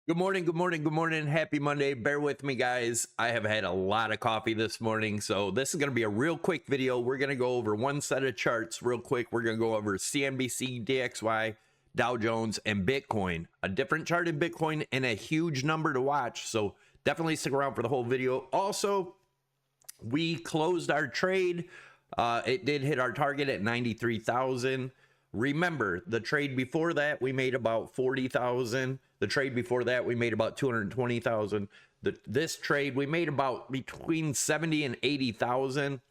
Good morning, good morning, good morning. Happy Monday. Bear with me, guys. I have had a lot of coffee this morning, so this is going to be a real quick video. We're going to go over one set of charts real quick. We're going to go over CNBC, DXY, Dow Jones, and Bitcoin. A different chart in Bitcoin and a huge number to watch, so definitely stick around for the whole video. Also, we closed our trade. It did hit our target at 93,000. Remember, the trade before that, we made about 40,000. The trade before that, we made about 220,000. This trade, we made about between 70 and 80,000.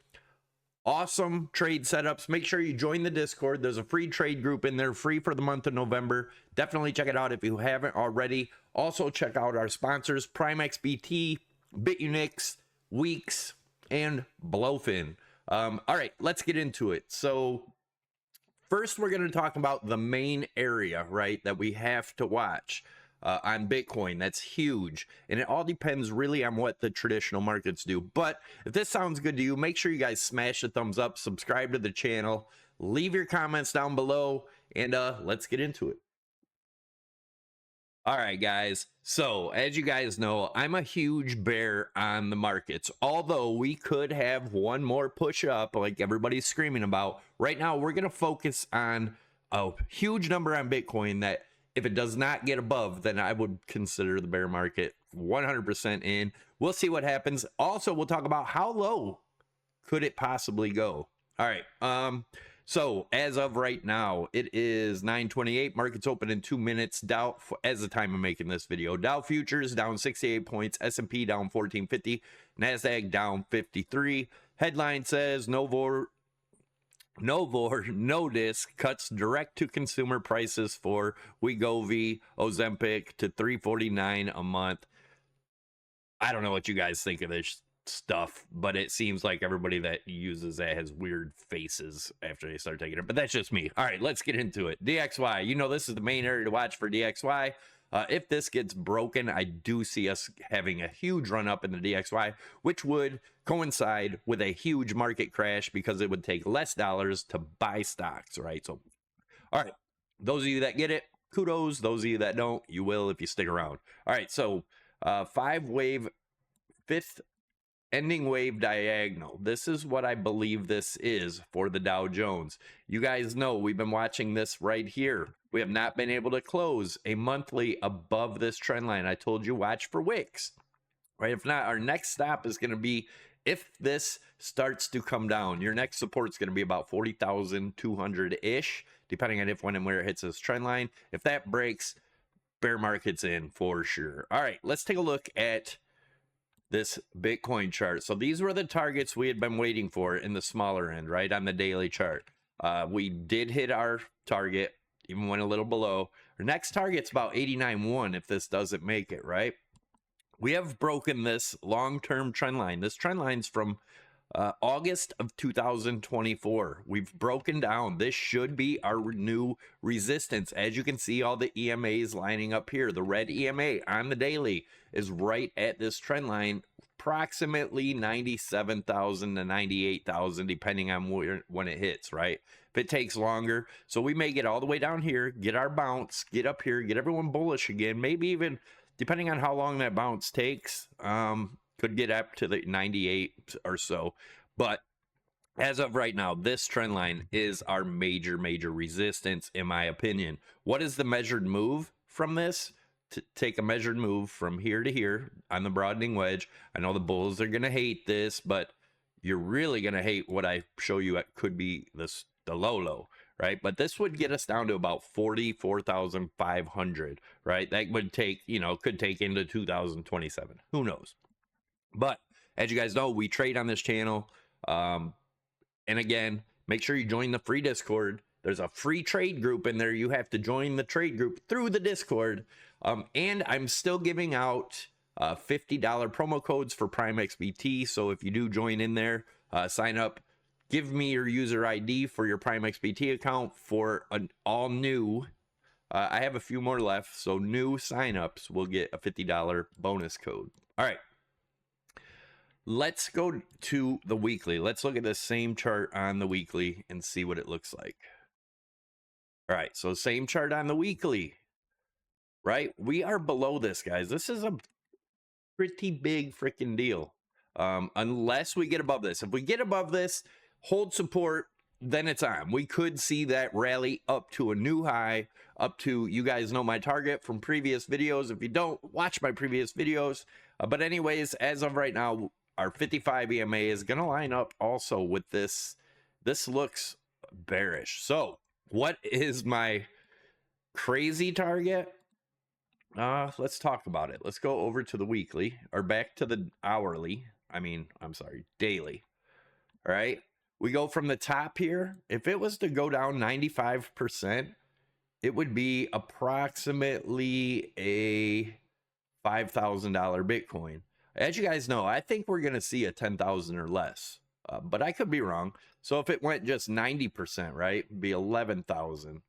Awesome trade setups. Make sure you join the Discord. There's a free trade group in there, free for the month of November. Definitely check it out if you haven't already. Also, check out our sponsors, PrimeXBT, BITUNIX, Weeks, and Blowfin. All right, let's get into it. So first, we're going to talk about the main area, right, that we have to watch on Bitcoin. That's huge. And it all depends really on what the traditional markets do. But if this sounds good to you, make sure you guys smash the thumbs up, subscribe to the channel, leave your comments down below, and let's get into it. All right, guys. So as you guys know, I'm a huge bear on the markets. Although we could have one more push up like everybody's screaming about. Right now, we're going to focus on a huge number on Bitcoin that if it does not get above, then I would consider the bear market 100% in. We'll see what happens. Also, we'll talk about how low could it possibly go. All right. So as of right now, it is 9:28. Markets open in 2 minutes. Dow, as the time of making this video, Dow futures down 68 points. S&P down 1450. Nasdaq down 53. Headline says Novo Nordisk cuts direct to consumer prices for Wegovy, Ozempic to $349 a month. I don't know what you guys think of this stuff, but it seems like everybody that uses that has weird faces after they start taking it, but that's just me. All right, let's get into it. DXY, you know, this is the main area to watch for DXY. If this gets broken, I do see us having a huge run up in the DXY, which would coincide with a huge market crash because it would take less dollars to buy stocks, right? So, all right, those of you that get it, kudos. Those of you that don't, you will if you stick around. All right, so 5-wave, fifth ending wave diagonal. This is what I believe this is for the Dow Jones. You guys know we've been watching this right here. We have not been able to close a monthly above this trend line. I told you watch for wicks, right? If not, our next stop is going to be if this starts to come down. Your next support is going to be about 40,200-ish, depending on if, when, and where it hits this trend line. If that breaks, bear market's in for sure. All right, let's take a look at this Bitcoin chart. So these were the targets we had been waiting for in the smaller end, right, on the daily chart. We did hit our target, even went a little below. Our next target's about 89.1 if this doesn't make it, right? We have broken this long-term trend line. This trend line's from August of 2024. We've broken down. This should be our new resistance. As you can see, all the EMAs lining up here. The red EMA on the daily is right at this trend line, approximately 97,000 to 98,000, depending on when it hits, right? If it takes longer, so we may get all the way down here, get our bounce, get up here, get everyone bullish again, maybe even, depending on how long that bounce takes, could get up to the 98 or so. But as of right now, this trend line is our major resistance, in my opinion. What is the measured move from this? To take a measured move from here to here on the broadening wedge. I know the bulls are going to hate this, but you're really going to hate what I show you. It could be the low, right? But this would get us down to about 44,500, right? That would take, you know, could take into 2027. Who knows? But as you guys know, we trade on this channel. And again, make sure you join the free Discord. There's a free trade group in there. You have to join the trade group through the Discord. And I'm still giving out $50 promo codes for PrimeXBT. So if you do join in there, sign up, give me your user ID for your PrimeXBT account for an all new. I have a few more left. So new signups will get a $50 bonus code. All right. Let's go to the weekly. Let's look at the same chart on the weekly and see what it looks like. All right, so same chart on the weekly. right? We are below this, guys. This is a pretty big freaking deal. Unless we get above this. If we get above this, hold support, then it's on. We could see that rally up to a new high, up to, you guys know my target from previous videos. If you don't, watch my previous videos. But anyways, as of right now, our 55 EMA is going to line up also with this. This looks bearish. So what is my crazy target? Let's talk about it. Let's go over to the weekly, or back to the hourly. I'm sorry, daily. All right. We go from the top here. If it was to go down 95%, it would be approximately a $5,000 Bitcoin. As you guys know, I think we're going to see a 10,000 or less, but I could be wrong. So if it went just 90%, right, it'd be 11,000.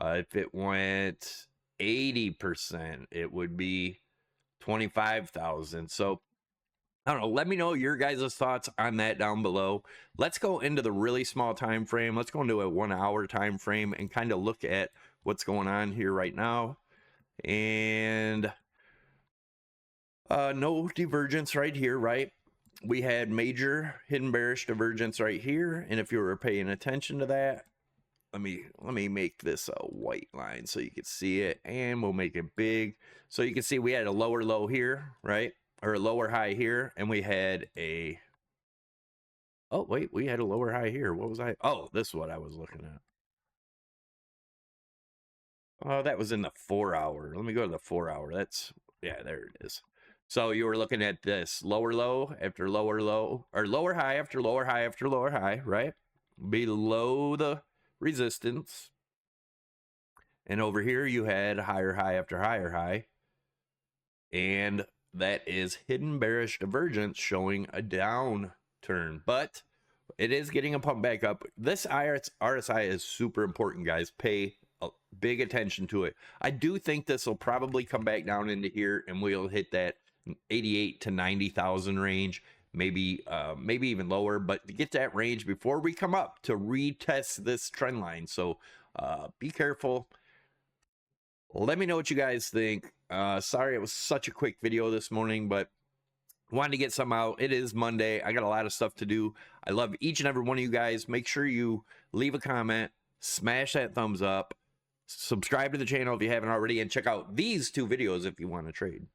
If it went 80%, it would be 25,000. So I don't know. Let me know your guys' thoughts on that down below. Let's go into the really small time frame. Let's go into a 1 hour time frame and kind of look at what's going on here right now. And no divergence right here, right? We had major hidden bearish divergence right here. And if you were paying attention to that, let me make this a white line so you can see it, and we'll make it big. So you can see we had a lower low here, right? Or a lower high here, and we had a, oh wait, we had a lower high here. What was I? Oh, this is what I was looking at. Oh, that was in the 4 hour. Let me go to the 4 hour. That's, yeah, there it is. So you were looking at this lower low after lower low, or lower high after lower high after lower high, right? Below the resistance. And over here you had higher high after higher high. And that is hidden bearish divergence showing a downturn. But it is getting a pump back up. This RSI is super important, guys. Pay big attention to it. I do think this will probably come back down into here, and we'll hit that 88 to 90,000 range, maybe even lower, but to get that range before we come up to retest this trend line. So be careful. Let me know what you guys think. Sorry it was such a quick video this morning, but wanted to get some out. It is Monday. I got a lot of stuff to do. I love each and every one of you guys. Make sure you leave a comment, smash that thumbs up, subscribe to the channel if you haven't already, and check out these 2 videos if you want to trade.